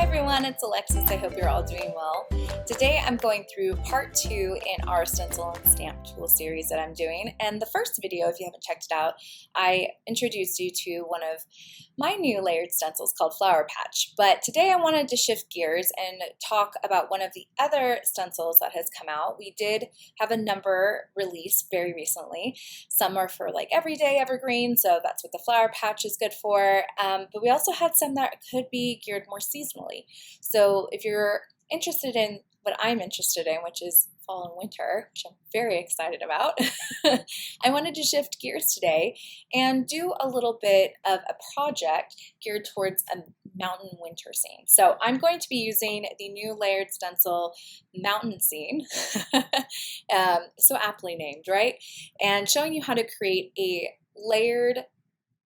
Hi everyone, it's Alexis. I hope you're all doing well. Today I'm going through part 2 in our Stencil and Stamp tool series that I'm doing. And the first video, if you haven't checked it out, I introduced you to one of my new layered stencils called Flower Patch. But today I wanted to shift gears and talk about one of the other stencils that has come out. We did have a number released very recently. Some are for like everyday evergreen, so that's what the Flower Patch is good for. But we also had some that could be geared more seasonally. So if you're interested in what I'm interested in, which is fall and winter, which I'm very excited about, I wanted to shift gears today and do a little bit of a project geared towards a mountain winter scene. So I'm going to be using the new layered stencil Mountain Scene, so aptly named, right? And showing you how to create a layered,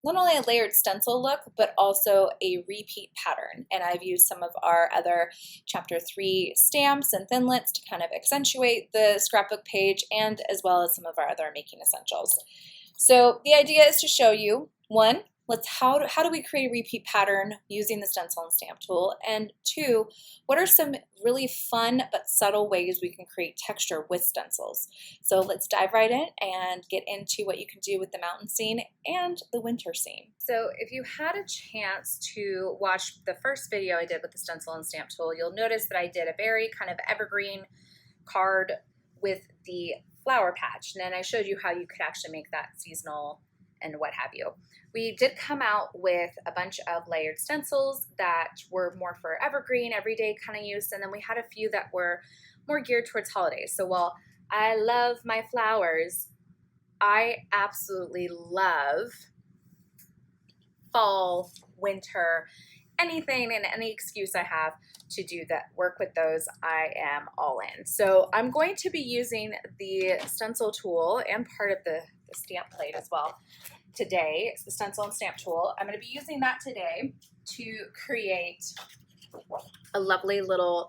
not only a layered stencil look, but also a repeat pattern. And I've used some of our other chapter 3 stamps and thinlits to kind of accentuate the scrapbook page, and as well as some of our other making essentials. So the idea is to show you, one, how do we create a repeat pattern using the Stencil and Stamp tool? And two, what are some really fun but subtle ways we can create texture with stencils? So let's dive right in and get into what you can do with the mountain scene and the winter scene. So if you had a chance to watch the first video I did with the Stencil and Stamp tool, you'll notice that I did a very kind of evergreen card with the Flower Patch. And then I showed you how you could actually make that seasonal and what have you. We did come out with a bunch of layered stencils that were more for evergreen, everyday kind of use, and then we had a few that were more geared towards holidays. So while I love my flowers, I absolutely love fall, winter, anything and any excuse I have to do that, work with those, I am all in. So I'm going to be using the stencil tool and part of the stamp plate as well today. It's the Stencil and Stamp tool. I'm going to be using that today to create a lovely little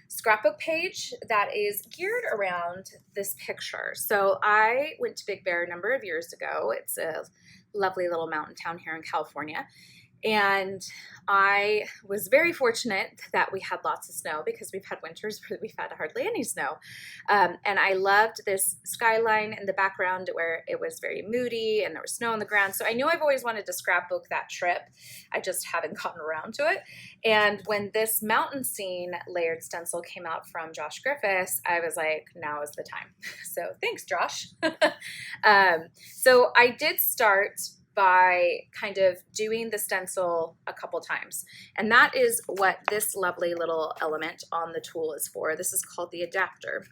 scrapbook page that is geared around this picture. So I went to Big Bear a number of years ago. It's a lovely little mountain town here in California. And I was very fortunate that we had lots of snow, because we've had winters where we've had hardly any snow. And I loved this skyline in the background where it was very moody and there was snow on the ground. So I knew I've always wanted to scrapbook that trip. I just haven't gotten around to it. And when this Mountain Scene layered stencil came out from Josh Griffiths, I was like, now is the time. So thanks, Josh. So I did start by kind of doing the stencil a couple times. And that is what this lovely little element on the tool is for. This is called the adapter.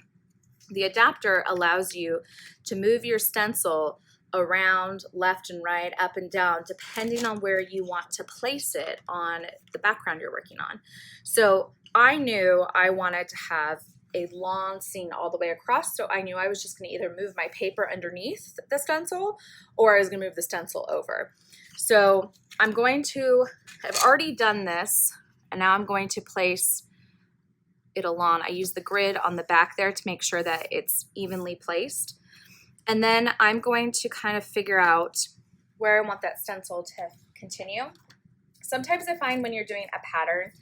The adapter allows you to move your stencil around left and right, up and down, depending on where you want to place it on the background you're working on. So I knew I wanted to have a long scene all the way across, so I knew I was just going to either move my paper underneath the stencil or I was going to move the stencil over. So I've already done this, and now I'm going to place it along. I use the grid on the back there to make sure that it's evenly placed, and then I'm going to kind of figure out where I want that stencil to continue. Sometimes I find when you're doing a pattern,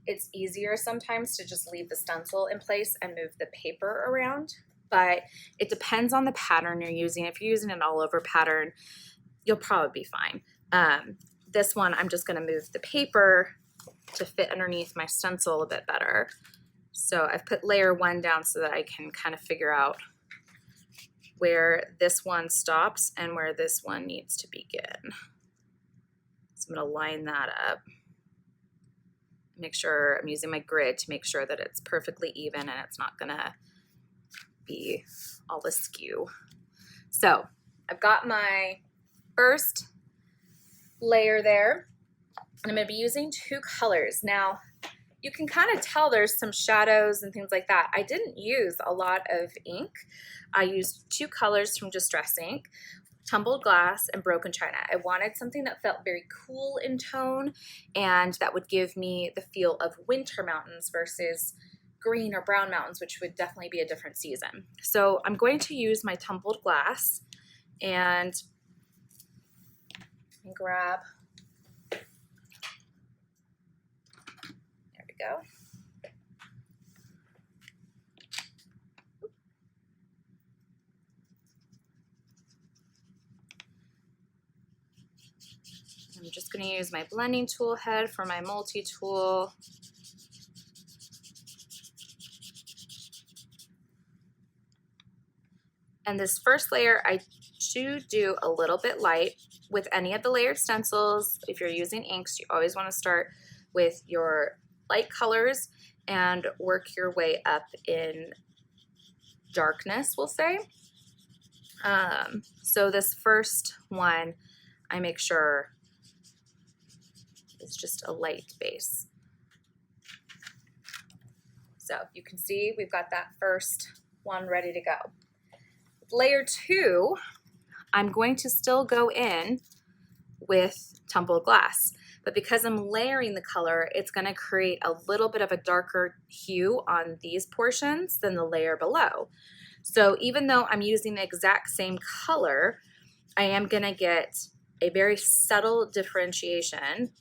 it's easier sometimes to just leave the stencil in place and move the paper around, but it depends on the pattern you're using. If you're using an all over pattern, you'll probably be fine. This one, I'm just going to move the paper to fit underneath my stencil a bit better. So I've put layer 1 down so that I can kind of figure out where this one stops and where this one needs to begin. So I'm going to line that up. Make sure I'm using my grid to make sure that it's perfectly even and it's not gonna be all askew. So I've got my first layer there, and I'm gonna be using 2 colors. Now you can kind of tell there's some shadows and things like that. I didn't use a lot of ink. I used 2 colors from Distress Ink, Tumbled Glass and Broken China. I wanted something that felt very cool in tone and that would give me the feel of winter mountains versus green or brown mountains, which would definitely be a different season. So I'm going to use my Tumbled Glass and grab, there we go. I'm just going to use my blending tool head for my multi-tool. And this first layer, I do a little bit light. With any of the layered stencils, if you're using inks, you always want to start with your light colors and work your way up in darkness, we'll say. So this first one, I make sure is just a light base. So you can see we've got that first one ready to go. Layer 2, I'm going to still go in with tumbled glass, but because I'm layering the color, it's going to create a little bit of a darker hue on these portions than the layer below. So even though I'm using the exact same color, I am going to get a very subtle differentiation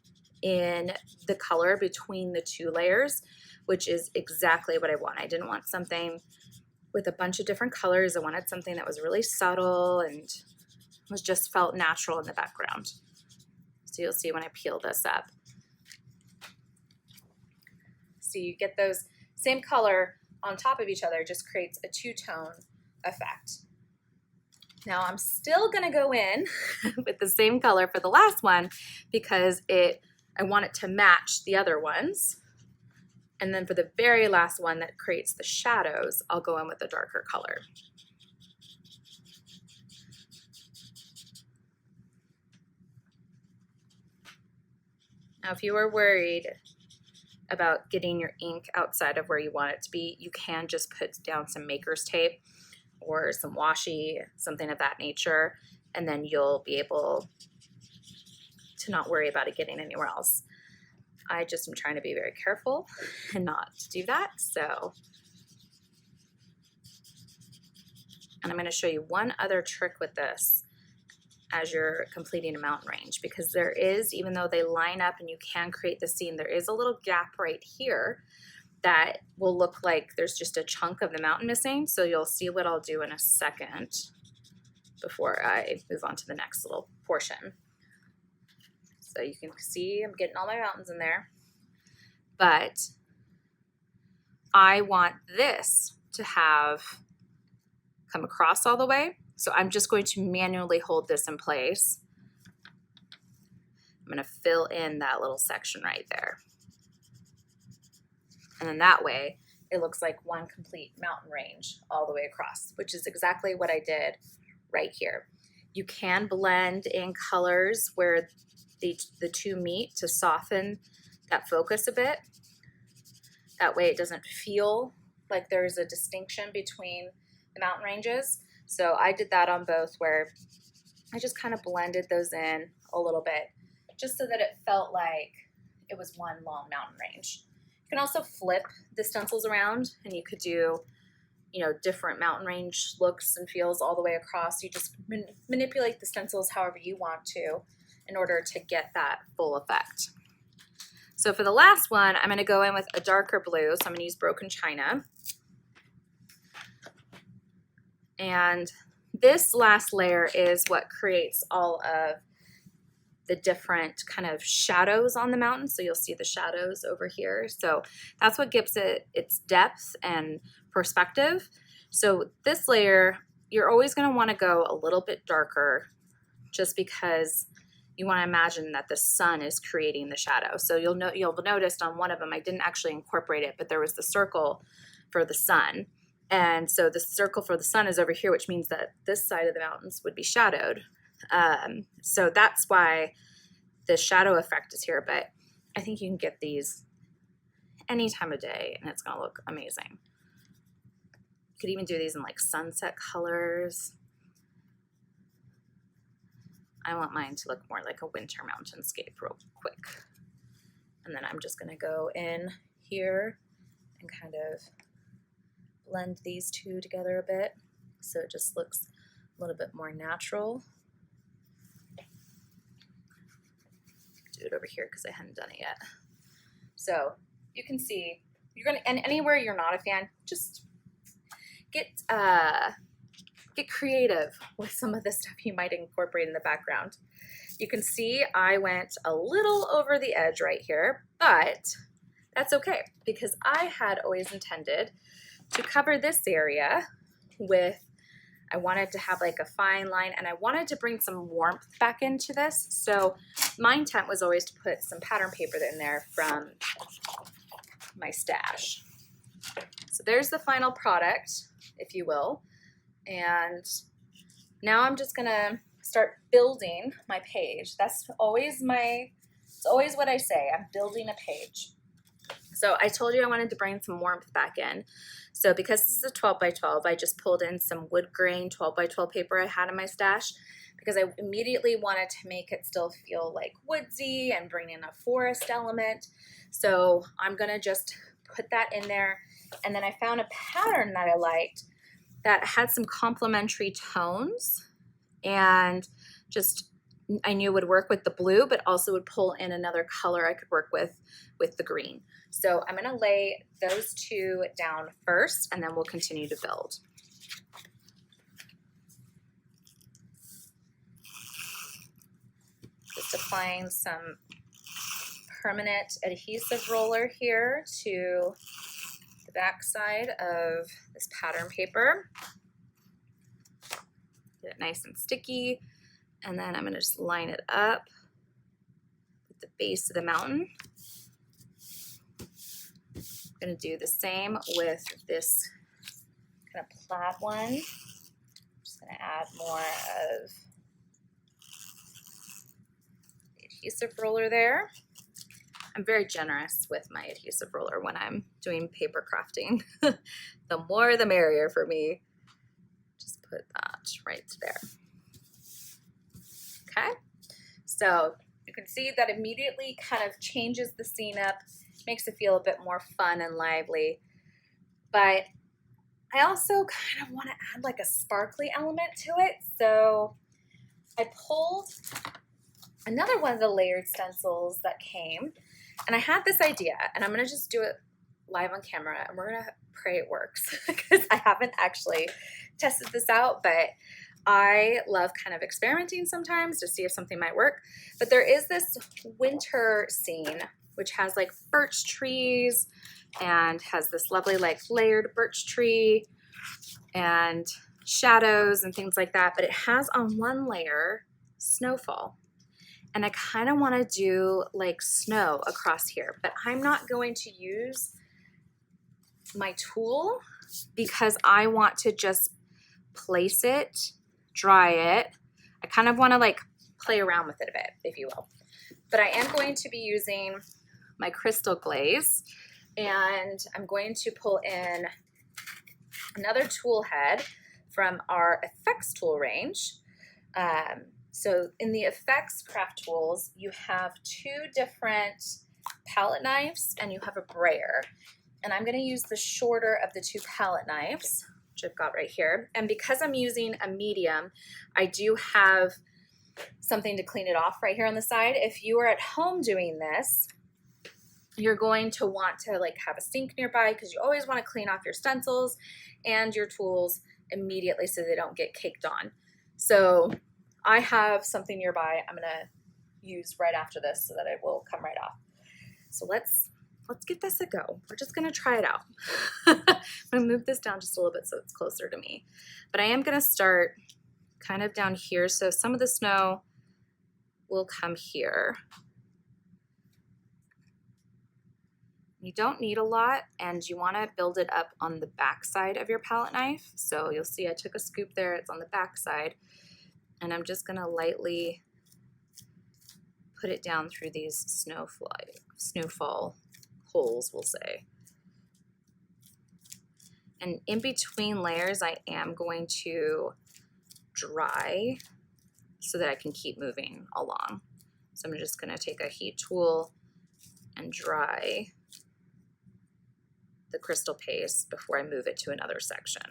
in the color between the two layers, which is exactly what I want. I didn't want something with a bunch of different colors. I wanted something that was really subtle and was just felt natural in the background. So you'll see when I peel this up. So you get those same color on top of each other, just creates a two-tone effect. Now I'm still gonna go in with the same color for the last one because I want it to match the other ones. And then for the very last one that creates the shadows, I'll go in with a darker color. Now, if you are worried about getting your ink outside of where you want it to be, you can just put down some maker's tape or some washi, something of that nature, and then you'll be able to not worry about it getting anywhere else. I just am trying to be very careful and not do that. And I'm going to show you one other trick with this as you're completing a mountain range, because there is, even though they line up and you can create the scene, there is a little gap right here that will look like there's just a chunk of the mountain missing. So you'll see what I'll do in a second before I move on to the next little portion. So you can see I'm getting all my mountains in there, but I want this to have come across all the way. So I'm just going to manually hold this in place. I'm going to fill in that little section right there. And then that way it looks like one complete mountain range all the way across, which is exactly what I did right here. You can blend in colors where the two meet to soften that focus a bit. That way it doesn't feel like there's a distinction between the mountain ranges. So I did that on both, where I just kind of blended those in a little bit just so that it felt like it was one long mountain range. You can also flip the stencils around and you could do, different mountain range looks and feels all the way across. You just manipulate the stencils however you want to in order to get that full effect. So for the last one, I'm going to go in with a darker blue. So I'm going to use Broken China. And this last layer is what creates all of the different kind of shadows on the mountain. So you'll see the shadows over here. So that's what gives it its depth and perspective. So this layer, you're always going to want to go a little bit darker just because you want to imagine that the sun is creating the shadow. So you'll notice on one of them, I didn't actually incorporate it, but there was the circle for the sun. And so the circle for the sun is over here, which means that this side of the mountains would be shadowed. So that's why the shadow effect is here, but I think you can get these any time of day and it's going to look amazing. You could even do these in like sunset colors. I want mine to look more like a winter mountainscape real quick. And then I'm just going to go in here and kind of blend these two together a bit so it just looks a little bit more natural. Do it over here because I hadn't done it yet. So you can see, and anywhere you're not a fan, just get creative with some of the stuff you might incorporate in the background. You can see I went a little over the edge right here, but that's okay because I had always intended to cover this area with, I wanted to have like a fine line and I wanted to bring some warmth back into this. So my intent was always to put some pattern paper in there from my stash. So there's the final product, if you will. And now I'm just gonna start building my page. That's always it's always what I say, I'm building a page. So I told you I wanted to bring some warmth back in. So because this is a 12 by 12, I just pulled in some wood grain 12 by 12 paper I had in my stash because I immediately wanted to make it still feel like woodsy and bring in a forest element. So I'm gonna just put that in there. And then I found a pattern that I liked that had some complementary tones and just I knew would work with the blue, but also would pull in another color I could work with the green. So I'm gonna lay those two down first and then we'll continue to build. Just applying some permanent adhesive roller here to the back side of this pattern paper. Get it nice and sticky. And then I'm gonna just line it up with the base of the mountain. I'm gonna do the same with this kind of plaid one. I'm just gonna add more of the adhesive roller there. I'm very generous with my adhesive roller when I'm doing paper crafting. The more the merrier for me. Just put that right there. Okay, so you can see that immediately kind of changes the scene up, makes it feel a bit more fun and lively. But I also kind of want to add like a sparkly element to it. So I pulled another one of the layered stencils that came, and I had this idea, and I'm gonna just do it live on camera, and we're gonna pray it works because I haven't actually tested this out, but I love kind of experimenting sometimes to see if something might work. But there is this winter scene which has like birch trees and has this lovely like layered birch tree and shadows and things like that. But it has on one layer snowfall. And I kind of want to do like snow across here, but I'm not going to use my tool because I want to just place it, dry it. I kind of want to like play around with it a bit, if you will. But I am going to be using my crystal glaze, and I'm going to pull in another tool head from our effects tool range. So in the effects craft tools, you have two different palette knives and you have a brayer. And I'm going to use the shorter of the two palette knives, which I've got right here. And because I'm using a medium, I do have something to clean it off right here on the side. If you are at home doing this, you're going to want to like have a sink nearby because you always want to clean off your stencils and your tools immediately so they don't get caked on. So I have something nearby I'm gonna use right after this so that it will come right off. So let's give this a go. We're just gonna try it out. I'm gonna move this down just a little bit so it's closer to me. But I am gonna start kind of down here. So some of the snow will come here. You don't need a lot, and you want to build it up on the back side of your palette knife. So you'll see I took a scoop there, it's on the back side, and I'm just going to lightly put it down through these snowfall holes, we'll say. And in between layers, I am going to dry so that I can keep moving along. So I'm just going to take a heat tool and dry the crystal paste before I move it to another section.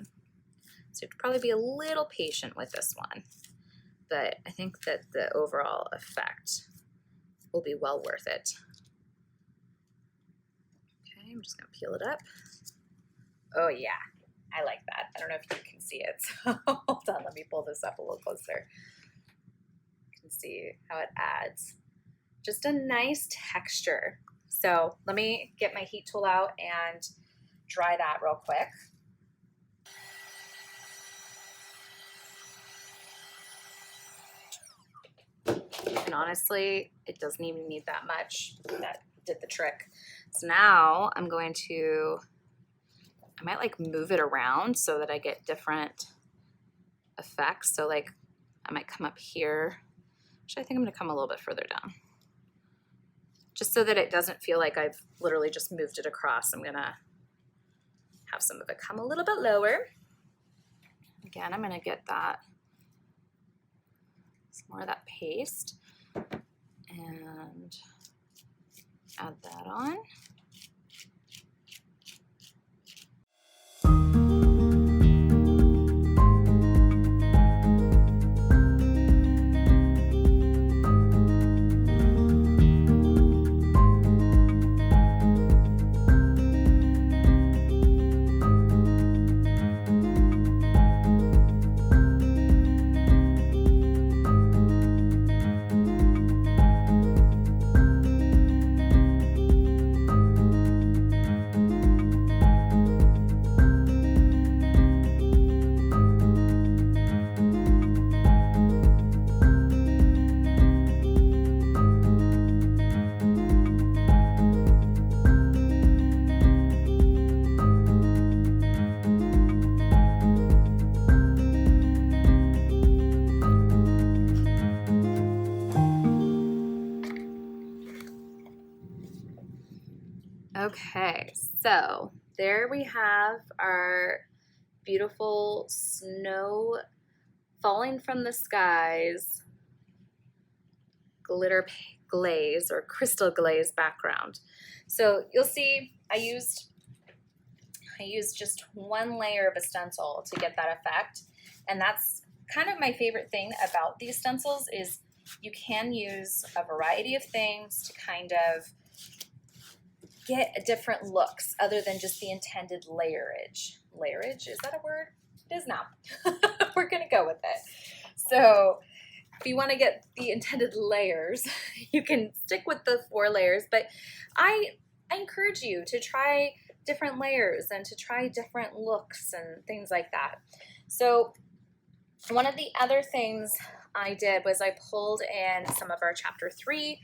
So you have to probably be a little patient with this one, but I think that the overall effect will be well worth it. I'm just gonna peel it up. Oh yeah, I like that. I don't know if you can see it. So hold on, let me pull this up a little closer. You can see how it adds just a nice texture. So let me get my heat tool out and dry that real quick. And honestly, it doesn't even need that much. That did the trick. So now I'm going to, I might like move it around so that I get different effects. So like I might come up here. Actually, I think I'm gonna come a little bit further down. Just so that it doesn't feel like I've literally just moved it across. I'm gonna have some of it come a little bit lower. Again, I'm gonna get that, some more of that paste and add that on. Okay, so there we have our beautiful snow falling from the skies glitter glaze or crystal glaze background. So you'll see I used just one layer of a stencil to get that effect, and that's kind of my favorite thing about these stencils is you can use a variety of things to kind of get different looks other than just the intended layerage. Layerage, is that a word? It is now. We're gonna go with it. So if you want to get the intended layers, you can stick with the 4 layers, but I encourage you to try different layers and to try different looks and things like that. So one of the other things I did was I pulled in some of our chapter 3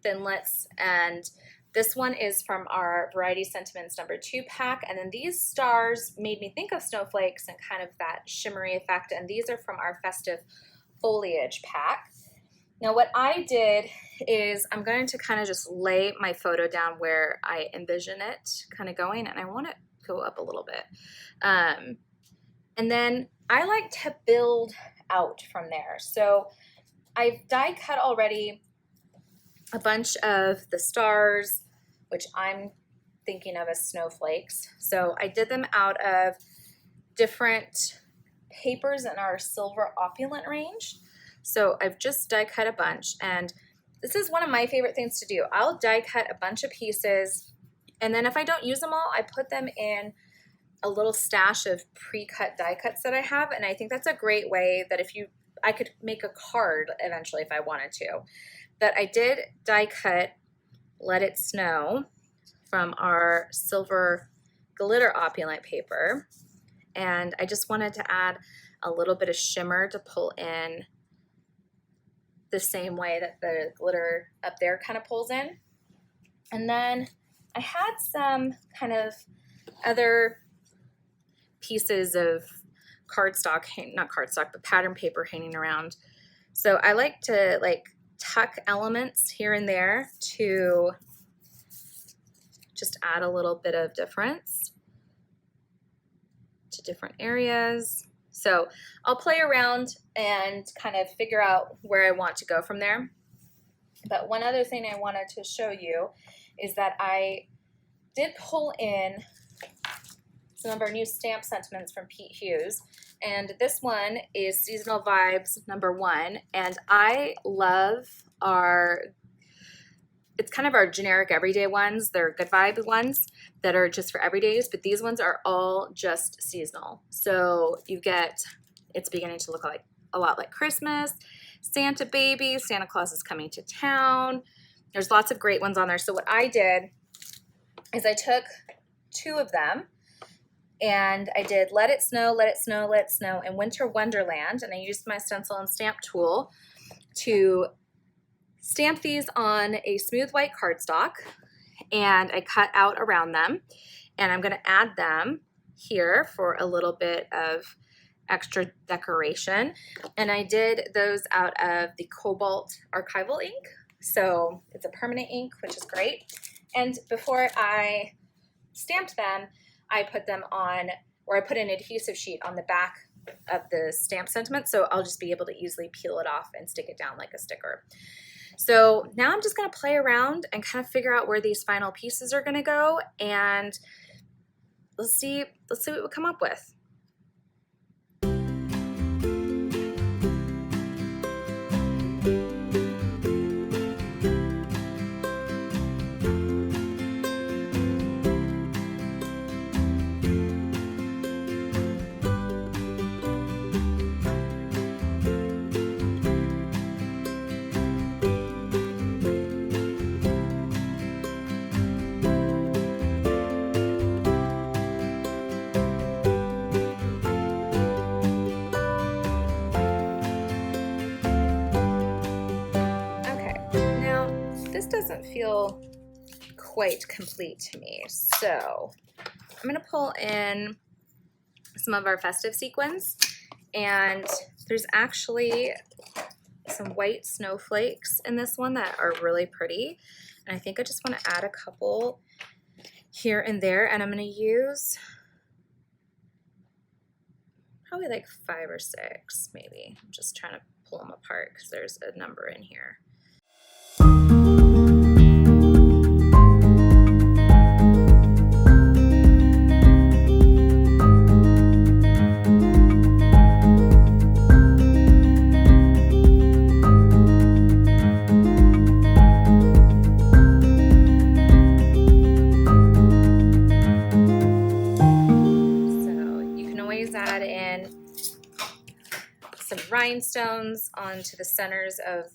thinlits, and this one is from our Variety Sentiments #2 pack, and then these stars made me think of snowflakes and kind of that shimmery effect, and these are from our Festive foliage pack. Now what I did is I'm going to kind of just lay my photo down where I envision it kind of going, and I want it to go up a little bit. And then I like to build out from there. So I've die cut already a bunch of the stars, which I'm thinking of as snowflakes. So I did them out of different papers in our silver opulent range. So I've just die cut a bunch, and this is one of my favorite things to do. I'll die cut a bunch of pieces, and then if I don't use them all, I put them in a little stash of pre-cut die cuts that I have, and I think that's a great way that I could make a card eventually if I wanted to. But I did die cut Let It Snow from our silver glitter opulent paper, and I just wanted to add a little bit of shimmer to pull in the same way that the glitter up there kind of pulls in. And then I had some kind of other pieces of cardstock, not cardstock, but pattern paper hanging around. So I like to tuck elements here and there to just add a little bit of difference to different areas. So I'll play around and kind of figure out where I want to go from there. But one other thing I wanted to show you is that I did pull in some of our new stamp sentiments from Pete Hughes. And this one is Seasonal Vibes #1. And I love it's kind of our generic everyday ones. They're good vibe ones. that are just for everydays, but these ones are all just seasonal. So you get, it's beginning to look like a lot like Christmas, Santa baby, Santa Claus is coming to town. There's lots of great ones on there. So what I did is I took 2 of them and I did Let It Snow, Let It Snow, Let It Snow, and Winter Wonderland. And I used my Stencil and Stamp tool to stamp these on a smooth white cardstock, and I cut out around them. And I'm going to add them here for a little bit of extra decoration. And I did those out of the Cobalt Archival ink. So it's a permanent ink, which is great. And before I stamped them, I put them on, or I put an adhesive sheet on the back of the stamp sentiment, so I'll just be able to easily peel it off and stick it down like a sticker. So now I'm just going to play around and kind of figure out where these final pieces are going to go, and let's see what we come up with. Doesn't feel quite complete to me, so I'm going to pull in some of our Festive sequins, and there's actually some white snowflakes in this one that are really pretty, and I think I just want to add a couple here and there, and I'm going to use probably like 5 or 6 maybe. I'm just trying to pull them apart because there's a number in here. Add in some rhinestones onto the centers of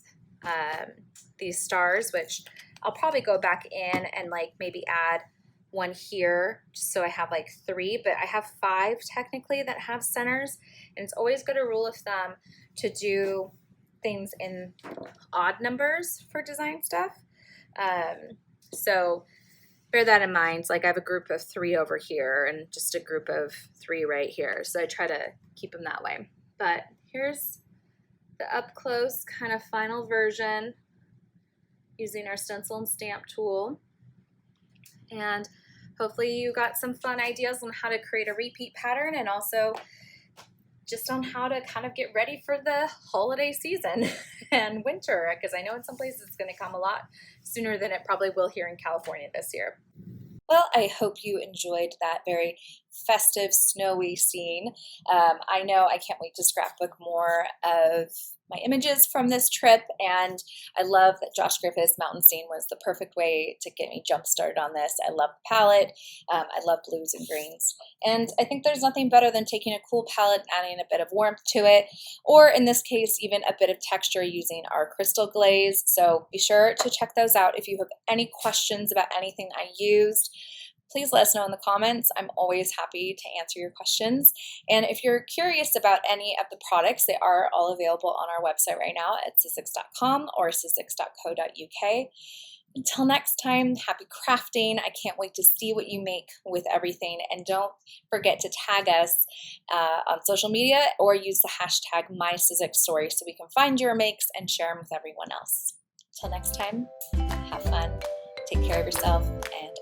these stars, which I'll probably go back in and like maybe add one here just so I have like 3, but I have 5 technically that have centers, and it's always good a rule of thumb to do things in odd numbers for design stuff. So bear that in mind. Like I have a group of 3 over here and just a group of 3 right here. So I try to keep them that way. But here's the up close kind of final version using our Stencil and Stamp tool. And hopefully you got some fun ideas on how to create a repeat pattern, and also just on how to kind of get ready for the holiday season and winter, because I know in some places it's going to come a lot sooner than it probably will here in California this year. Well, I hope you enjoyed that very festive, snowy scene. I know I can't wait to scrapbook more of my images from this trip, and I love that Josh Griffith's Mountain Scene was the perfect way to get me jump started on this. I love the palette. I love blues and greens, and I think there's nothing better than taking a cool palette and adding a bit of warmth to it, or in this case, even a bit of texture using our crystal glaze. So be sure to check those out. If you have any questions about anything I used, please let us know in the comments. I'm always happy to answer your questions. And if you're curious about any of the products, they are all available on our website right now at sizzix.com or sizzix.co.uk. Until next time, happy crafting. I can't wait to see what you make with everything. And don't forget to tag us on social media or use the hashtag #MySizzixStory so we can find your makes and share them with everyone else. Until next time, have fun, take care of yourself, and